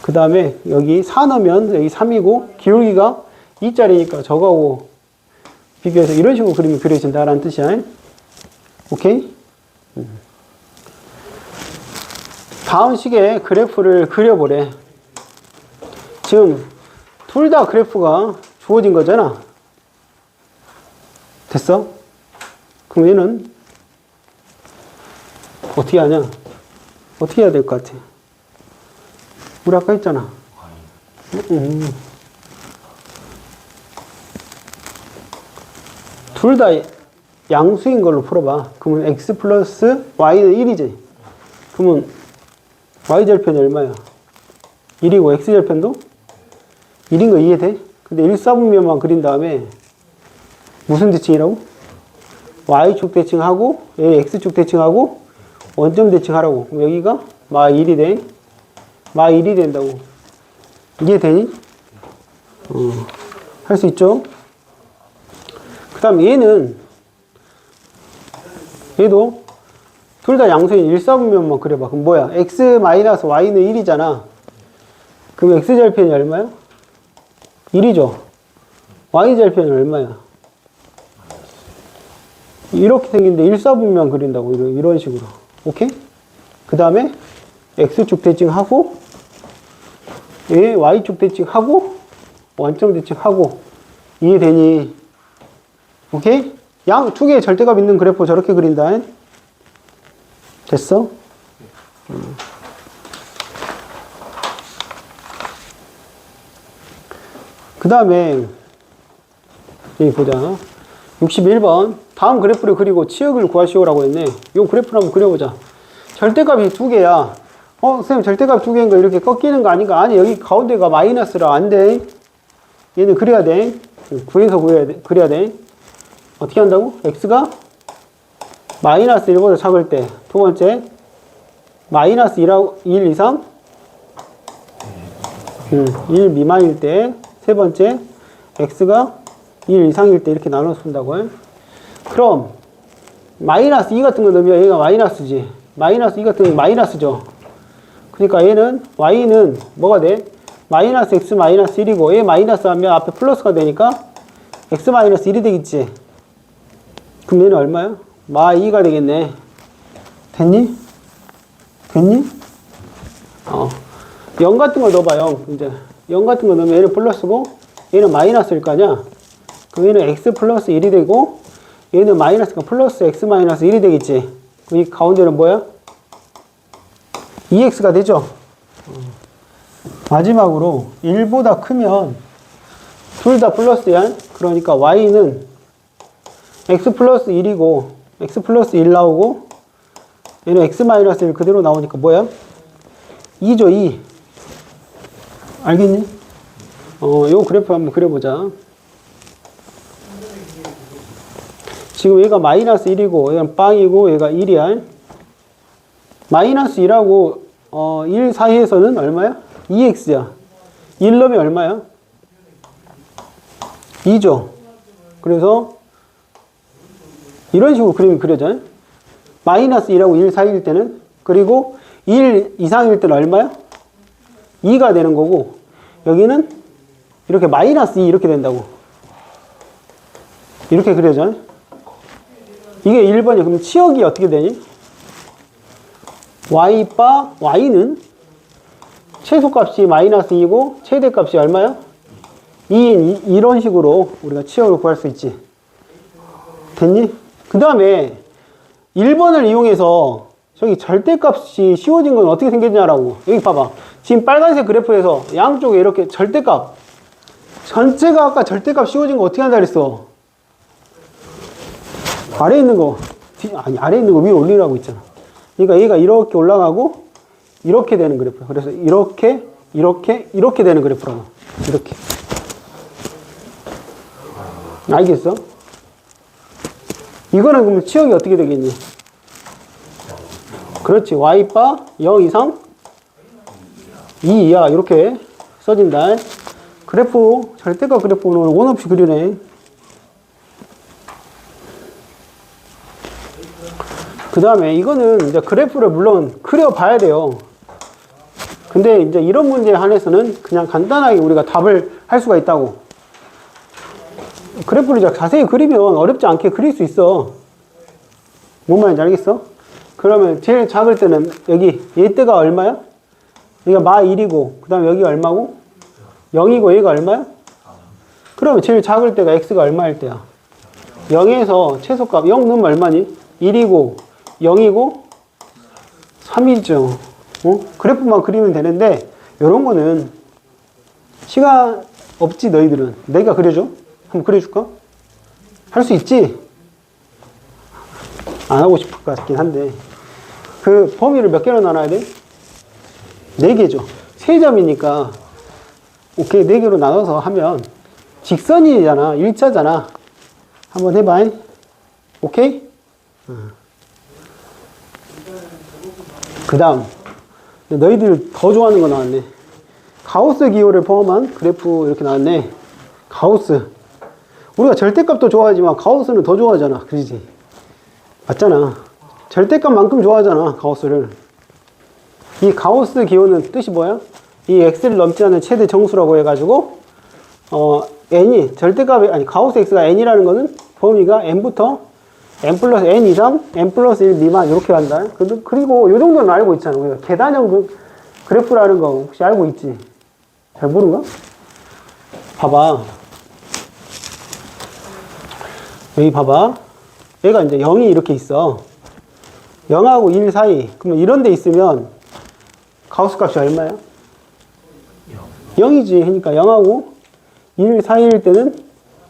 그 다음에 여기 4 넣으면 여기 3이고 기울기가 2짜리니까 저거하고 비교해서 이런 식으로 그림이 그려진다라는 뜻이야. 오케이? 다음 식의 그래프를 그려보래. 지금 둘 다 그래프가 주어진 거잖아. 됐어? 그럼 얘는 어떻게 하냐? 어떻게 해야 될 것 같아? 우리 아까 했잖아. 둘 다 양수인 걸로 풀어봐. 그러면 x 플러스 y는 1이지. 그러면 y절편이 얼마야? 1이고 x절편도 1인 거 이해돼? 근데 1사분면만 그린 다음에 무슨 대칭이라고? y축 대칭하고 여기 x축 대칭하고 원점 대칭하라고. 그럼 여기가 마 1이 돼. 마 1이 된다고. 이해되니? 할 수 있죠? 그 다음 얘도 둘 다 양수인 1사분면만 그려봐. 그럼 뭐야? x 마이너스 y는 1이잖아. 그럼 x절편이 얼마야? 1이죠. y절편이 얼마야? 이렇게 생긴데 1사분면 그린다고. 이런 식으로. 오케이? 그 다음에 x축 대칭하고 얘 y축 대칭하고 원점 대칭하고. 이해되니? 오케이? 양 두 개의 절대값 있는 그래프 저렇게 그린다. 됐어? 그 다음에 여기 보자. 61번 다음 그래프를 그리고 치역을 구하시오라고 했네. 이 그래프를 한번 그려보자. 절대값이 두 개야. 선생님 절대값 두 개인 거 이렇게 꺾이는 거 아닌가? 아니 여기 가운데가 마이너스라 안 돼. 얘는 그려야 돼. 구해서 그려야 돼. 어떻게 한다고? x가 마이너스 1보다 작을 때. 두 번째 마이너스 1 이상 1 미만일 때. 세 번째 x가 1 이상일 때 이렇게 나눠 쓴다고. 그럼 마이너스 2 같은 거 넣으면 얘가 마이너스지. 마이너스 2 같은 거 마이너스죠. 그러니까 얘는 y는 뭐가 돼? 마이너스 x 마이너스 1이고 얘 마이너스 하면 앞에 플러스가 되니까 x 마이너스 1이 되겠지. 그럼 얘는 얼마야? 마 2가 되겠네. 됐니? 됐니? 0 같은 거 넣어봐. 0 이제 0 같은 거 넣으면 얘는 플러스고 얘는 마이너스일 거 아니야. 그럼 얘는 x 플러스 1이 되고 얘는 마이너스가 플러스 x 마이너스 1이 되겠지. 그럼 이 가운데는 뭐야? 2x가 되죠. 마지막으로 1보다 크면 둘 다 플러스야. 그러니까 y는 x 플러스 1이고 x 플러스 1 나오고 얘는 x 마이너스 1 그대로 나오니까 뭐야? 2죠, 2. 알겠니? 요 그래프 한번 그려보자. 지금 얘가 마이너스 1이고 얘는 빵이고 얘가 1이야. 마이너스 1하고 1 사이에서는 얼마야? 2x야. 1 넣으면 얼마야? 2죠. 그래서 이런 식으로 그림이 그려져요. 마이너스 1하고 1 사이일 때는, 그리고 1 이상일 때는 얼마야? 2가 되는 거고, 여기는 이렇게 마이너스 2 이렇게 된다고. 이렇게 그려져요. 이게 1번이야. 그럼 치역이 어떻게 되니? y는 최소값이 마이너스 2고 최대값이 얼마야? 2인 이런 식으로 우리가 치역을 구할 수 있지. 됐니? 그 다음에 1번을 이용해서 저기 절대값이 씌워진 건 어떻게 생겼냐라고. 여기 봐봐. 지금 빨간색 그래프에서 양쪽에 이렇게 절대값, 전체가 아까 절대값 씌워진 거 어떻게 한다 그랬어? 아래에 있는 거, 아래에 있는 거 위에 올리라고 있잖아. 그러니까 얘가 이렇게 올라가고 이렇게 되는 그래프야. 그래서 이렇게 되는 그래프라고. 이렇게. 알겠어? 이거는 그럼 치역이 어떻게 되겠니? 그렇지. y바 0 이상 2 이하 이렇게 써진다. 그래프, 절대값 그래프는 원 없이 그리네. 그 다음에 이거는 이제 그래프를 물론 그려봐야 돼요. 근데 이제 이런 문제에 한해서는 그냥 간단하게 우리가 답을 할 수가 있다고. 그래프를 이제 자세히 그리면 어렵지 않게 그릴 수 있어. 뭔 말인지 알겠어? 그러면 제일 작을 때는 여기 얘 때가 얼마야? 여기가 마 1이고 그 다음에 여기 얼마고? 0이고 얘가 얼마야? 그러면 제일 작을 때가 x가 얼마일 때야? 0에서 최소값 0 넣으면 얼마니? 1이고 0이고 3이죠. 그래프만 그리면 되는데 이런 거는 시간 없지. 너희들은 내가 그려줘? 한번 그려줄까? 할 수 있지? 안 하고 싶을 것 같긴 한데 그 범위를 몇 개로 나눠야 돼? 4개죠. 3점이니까 오케이 4개로 나눠서 하면 직선이잖아. 1차잖아. 한번 해봐. 오케이? 그 다음 너희들 더 좋아하는 거 나왔네. 가우스 기호를 포함한 그래프 이렇게 나왔네. 가우스. 우리가 절대값도 좋아하지만 가우스는 더 좋아하잖아. 그지? 맞잖아. 절대값만큼 좋아하잖아. 가우스를. 이 가우스 기호는 뜻이 뭐야? 이 x를 넘지 않는 최대 정수라고 해가지고 n이 절대값이 아니 가우스 x가 n이라는 거는 범위가 n부터 n 플러스 n 이상 n 플러스 1 미만 이렇게 간다. 그리고 요 정도는 알고 있잖아. 우리가 계단형 그래프라는 거 혹시 알고 있지? 잘 모르나? 봐봐. 여기 봐봐. 얘가 이제 0이 이렇게 있어. 0하고 1 사이. 그러면 이런 데 있으면 가우스 값이 얼마야? 0이지. 그러니까 0하고 1 사이일 때는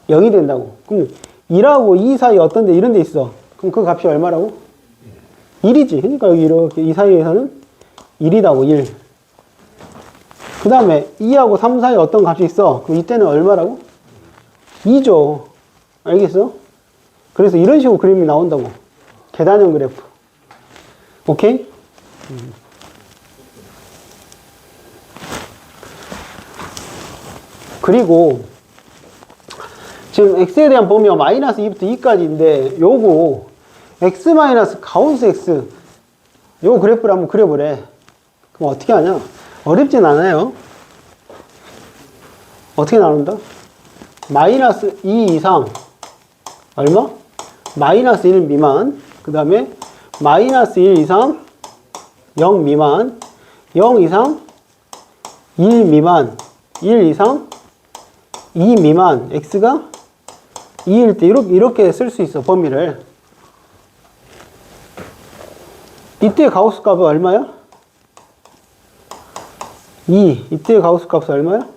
0이 된다고. 그럼 1하고 2 사이 어떤 데 이런 데 있어. 그럼 그 값이 얼마라고? 1이지. 그러니까 여기 이렇게 이 사이에서는 1이다고. 1. 그 다음에 2하고 3 사이 어떤 값이 있어. 그럼 이때는 얼마라고? 2죠. 알겠어? 그래서 이런 식으로 그림이 나온다고. 계단형 그래프. 오케이? 그리고 지금 x에 대한 범위가 마이너스 2부터 2까지인데 요거 x 마이너스 가우스 x 요 그래프를 한번 그려보래. 그럼 어떻게 하냐? 어렵진 않아요. 어떻게 나눈다? 마이너스 2 이상 얼마? 마이너스 1 미만. 그 다음에 마이너스 1 이상 0 미만. 0 이상 1 미만. 1 이상 2 미만. x가 2일 때 이렇게 쓸 수 있어. 범위를. 이때 가우스 값은 얼마야? 2. 이때의 가우스 값은 얼마야?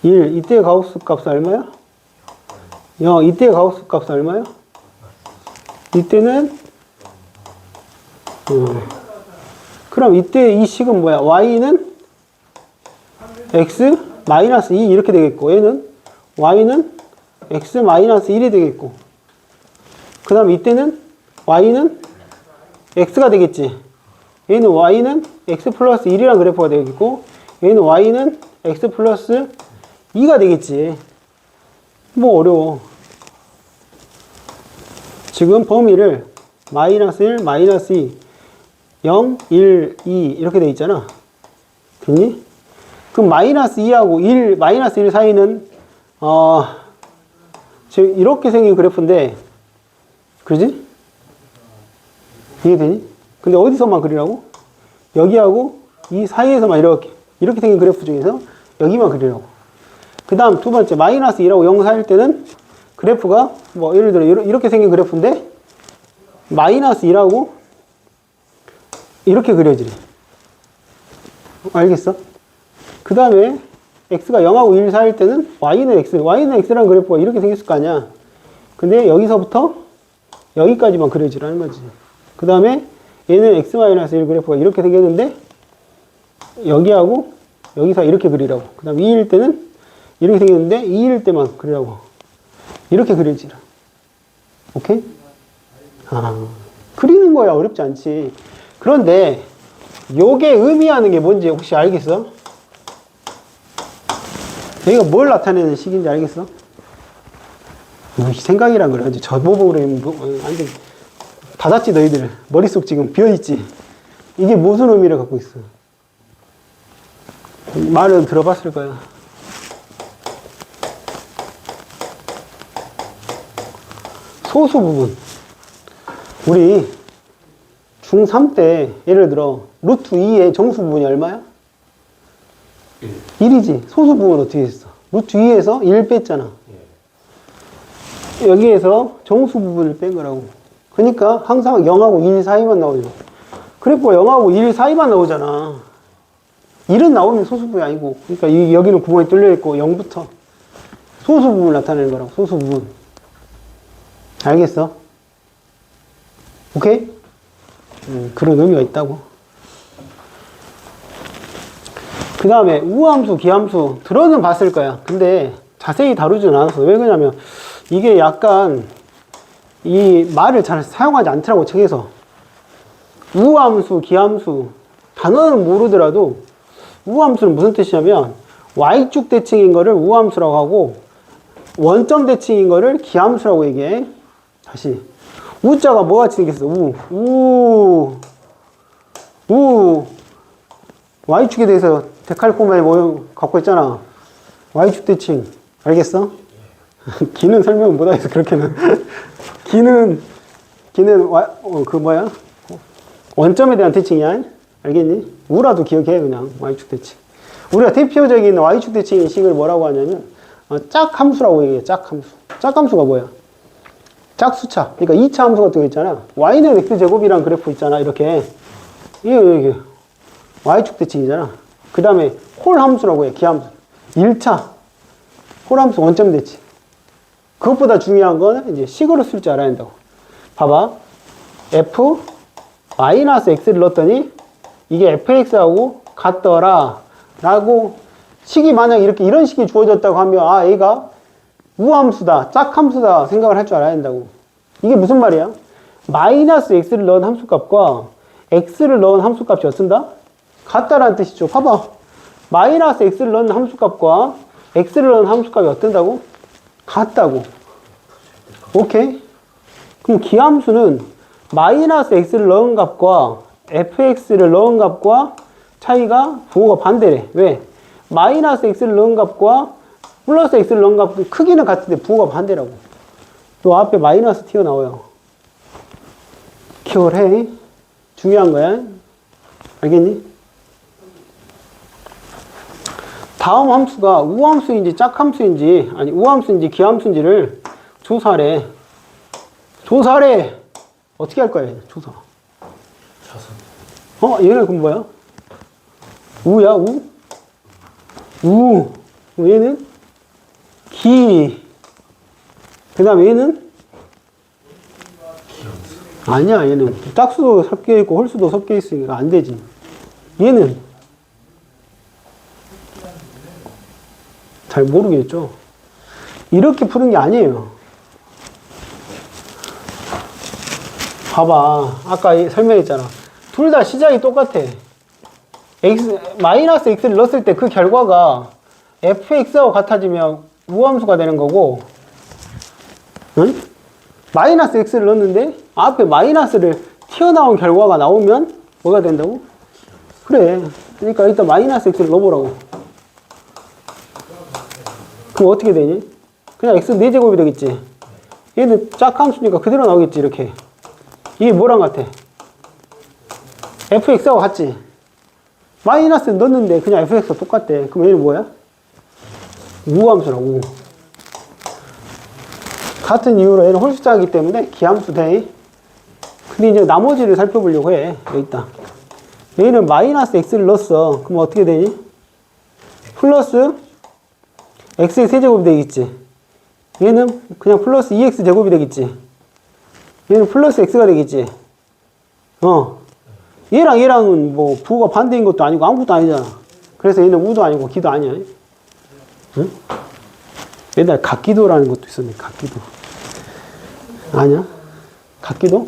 1. 이때의 가우스 값은 얼마야? 0. 이때의 가우스 값은 얼마야? 이때는 그럼 이때 이 식은 뭐야? y는 x 마이너스 2 이렇게 되겠고, 얘는 y는 x 마이너스 1이 되겠고, 그 다음 이때는 y는 x가 되겠지. 얘는 y는 x 플러스 1이란 그래프가 되겠고, 얘는 y는 x 플러스 2가 되겠지. 뭐 어려워. 지금 범위를 마이너스 1, 마이너스 2, 0, 1, 2 이렇게 돼 있잖아. 됐니? 그럼 마이너스 2하고 1, 마이너스 1 사이는 지금 이렇게 생긴 그래프인데, 그지? 이해되니? 근데 어디서만 그리라고? 여기하고 이 사이에서만 이렇게 생긴 그래프 중에서 여기만 그리라고. 그 다음 두 번째, 마이너스 2하고 0 사이일 때는 그래프가 뭐 예를 들어 이렇게 생긴 그래프인데 마이너스 2하고 이렇게 그려지래. 알겠어? 그 다음에 x가 0하고 1 사이일 때는 y는 x라는 그래프가 이렇게 생겼을 거 아니야. 근데 여기서부터 여기까지만 그려지라는 거지. 그 다음에 얘는 x-1 그래프가 이렇게 생겼는데 여기하고 여기서 이렇게 그리라고. 그 다음 2일 때는 이렇게 생겼는데 2일 때만 그리라고. 이렇게 그려지라. 오케이? 그리는 거야 어렵지 않지. 그런데 요게 의미하는 게 뭔지 혹시 알겠어? 여기가 뭘 나타내는 식인지 알겠어? 생각이란 그래. 저보고 그러면 완전 닫았지 너희들. 머릿속 지금 비어있지. 이게 무슨 의미를 갖고 있어? 말은 들어봤을 거야. 소수 부분. 우리 중3 때 예를 들어 루트 2의 정수 부분이 얼마야? 1이지. 소수 부분은 어떻게 했어? 루트 2에서 1 뺐잖아. 여기에서 정수 부분을 뺀 거라고. 그러니까 항상 0하고 1 사이만 나오죠. 그래프가 0하고 1 사이만 나오잖아. 1은 나오면 소수 부분이 아니고. 그러니까 여기는 구멍이 뚫려 있고 0부터 소수 부분을 나타내는 거라고. 소수 부분. 알겠어? 오케이? 그런 의미가 있다고. 그 다음에 우함수, 기함수 들어는 봤을 거야. 근데 자세히 다루지는 않았어. 왜 그러냐면 이게 약간 이 말을 잘 사용하지 않더라고 책에서. 우함수, 기함수 단어는 모르더라도 우함수는 무슨 뜻이냐면 Y축 대칭인 거를 우함수라고 하고 원점 대칭인 거를 기함수라고 얘기해. 다시 우자가 뭐같이 생겼어? Y축에 대해서 데칼코마니 모형 갖고 있잖아. Y축 대칭 알겠어? 기는 설명 못하겠어 그렇게는. 기는 그 뭐야? 원점에 대한 대칭이야. 알겠니? 우라도 기억해 그냥. Y축 대칭. 우리가 대표적인 Y축 대칭의 식을 뭐라고 하냐면 짝함수라고 얘기해. 짝함수. 짝함수가 뭐야? 짝수차. 그러니까 2차 함수 같은 거 있잖아. y는 x제곱이라는 그래프 있잖아. 이렇게. 이게 y축 대칭이잖아. 그 다음에 홀함수라고 해. 기함수. 1차 홀함수 원점 대칭. 그것보다 중요한 건 이제 식으로 쓸 줄 알아야 한다고. 봐봐. f 마이너스 x를 넣었더니 이게 fx하고 같더라 라고 식이 만약 이런 식이 주어졌다고 하면 얘가 우함수다, 짝함수다 생각을 할 줄 알아야 한다고. 이게 무슨 말이야? 마이너스 x를 넣은 함수값과 x를 넣은 함수값이 어떤다? 같다라는 뜻이죠. 봐봐. 마이너스 x를 넣은 함수값과 x를 넣은 함수값이 어떤다고? 같다고. 오케이? 그럼 기함수는 마이너스 x를 넣은 값과 fx를 넣은 값과 차이가 부호가 반대래. 왜? 마이너스 x를 넣은 값과 플러스 x를 넣은 값 크기는 같은데 부호가 반대라고. 요 앞에 마이너스 튀어나와요. 기억을 해. 중요한 거야. 알겠니? 다음 함수가 우함수인지 짝함수인지 아니 우함수인지 기함수인지를 조사하래. 조사하래. 어떻게 할 거야? 조사. 얘는 그럼 뭐야? 우야, 우? 우. 얘는 기. 그 다음 얘는 아니야. 얘는 짝수도 섞여 있고 홀수도 섞여 있으니까 안 되지. 얘는 잘 모르겠죠. 이렇게 푸는 게 아니에요. 봐봐. 아까 설명했잖아. 둘 다 시작이 똑같아. 마이너스 x를 넣었을 때 그 결과가 fx하고 같아지면 우함수가 되는 거고, 응? 마이너스 x를 넣었는데 앞에 마이너스를 튀어나온 결과가 나오면 뭐가 된다고? 그래. 그러니까 일단 마이너스 x를 넣어보라고. 그럼 어떻게 되니? 그냥 x 4제곱이 되겠지. 얘는 짝함수니까 그대로 나오겠지. 이렇게. 이게 뭐랑 같아? fx하고 같지? 마이너스 넣었는데 그냥 fx가 똑같대. 그럼 얘는 뭐야? 우함수라고. 같은 이유로 얘는 홀수자이기 때문에 기함수 돼. 근데 이제 나머지를 살펴보려고 해. 여기 있다. 얘는 마이너스 x를 넣었어. 그럼 어떻게 되니? 플러스 x의 세제곱이 되겠지. 얘는 그냥 플러스 2x 제곱이 되겠지. 얘는 플러스 x가 되겠지. 얘랑은 뭐 부호가 반대인 것도 아니고 아무것도 아니잖아. 그래서 얘는 우도 아니고 기도 아니야. 응? 옛날 각기도라는 것도 있었네. 각기도. 아니야? 각기도?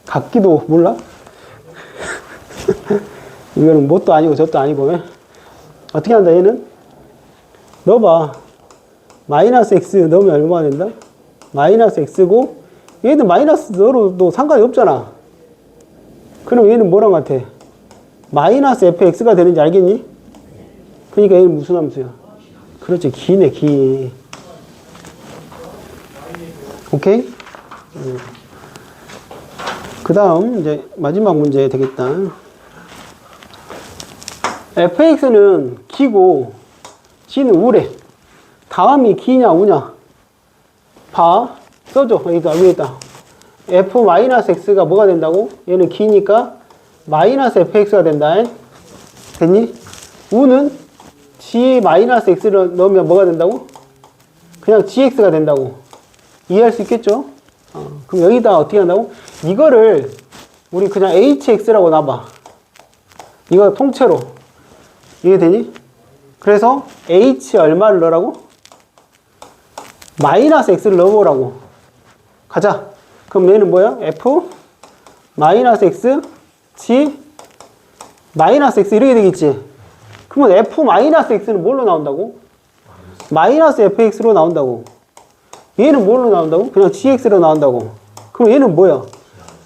각기도 몰라? 이거는 뭣도 아니고 저것도 아니고. 어떻게 한다 얘는? 넣어봐. 마이너스 x 넣으면 얼마나 된다? 마이너스 x고 얘는 마이너스 넣어도 상관이 없잖아. 그럼 얘는 뭐랑 같아? 마이너스 fx가 되는지 알겠니? 그러니까 얘는 무슨 함수야? 그렇지. 기네, 기. 오케이? 그 다음 이제 마지막 문제 되겠다. fx는 기고 g는 우래. 다음이 기냐 우냐? 봐. 써줘. 여기다 위에 있다. f-x가 뭐가 된다고? 얘는 기니까 마이너스 fx가 된다. 됐니? 우는 g-x를 넣으면 뭐가 된다고? 그냥 gx가 된다고. 이해할 수 있겠죠? 그럼 여기다 어떻게 한다고? 이거를 우리 그냥 hx라고 놔봐. 이거 통째로. 이해되니? 그래서 h 얼마를 넣으라고? 마이너스 x를 넣어보라고. 가자. 그럼 얘는 뭐야? f 마이너스 x g 마이너스 x 이렇게 되겠지. 그러면 f 마이너스 x는 뭘로 나온다고? 마이너스 fx로 나온다고. 얘는 뭘로 나온다고? 그냥 gx로 나온다고. 그럼 얘는 뭐야?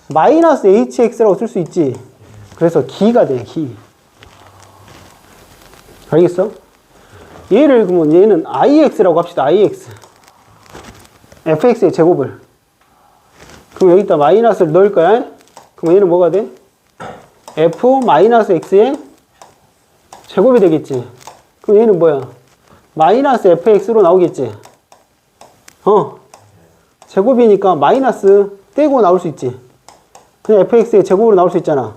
마이너스 hx라고 쓸 수 있지. 그래서 기가 돼, 기. 알겠어? 얘를 그러면 얘는 ix라고 합시다. ix. fx의 제곱을. 그럼 여기다 마이너스를 넣을 거야. 그럼 얘는 뭐가 돼? f 마이너스 x의 제곱이 되겠지. 그럼 얘는 뭐야? 마이너스 fx로 나오겠지. 제곱이니까 마이너스 떼고 나올 수 있지. 그냥 fx의 제곱으로 나올 수 있잖아.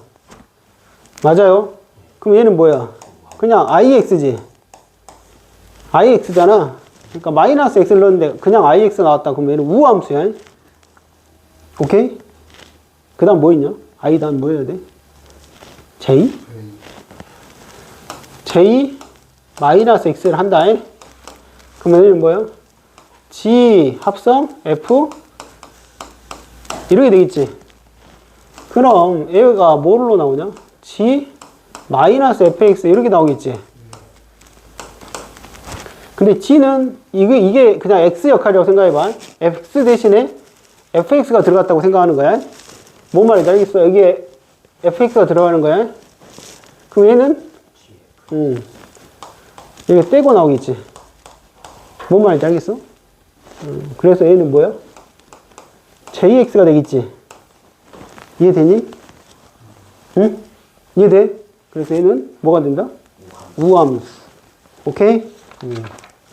맞아요? 그럼 얘는 뭐야? 그냥 ix지. ix잖아. 그러니까 마이너스 x를 넣었는데 그냥 ix 나왔다. 그럼 얘는 우함수야. 오케이? 그 다음 뭐 있냐? i 다음 뭐 해야 돼? j? j 마이너스 x를 한다. 그러면 얘는 뭐야? g 합성 f 이렇게 되겠지. 그럼 얘가 뭐로 나오냐? g 마이너스 fx 이렇게 나오겠지. 근데 g는 이게 그냥 x 역할이라고 생각해봐. x 대신에 fx가 들어갔다고 생각하는 거야. 뭔 말인지 알겠어? 여기에 fx가 들어가는 거야. 그럼 얘는 여기 떼고 나오겠지. 뭔 말인지 알겠어? 그래서 얘는 뭐야? jx가 되겠지. 이해되니? 응? 이해돼? 그래서 얘는 뭐가 된다? 우함수. 오케이?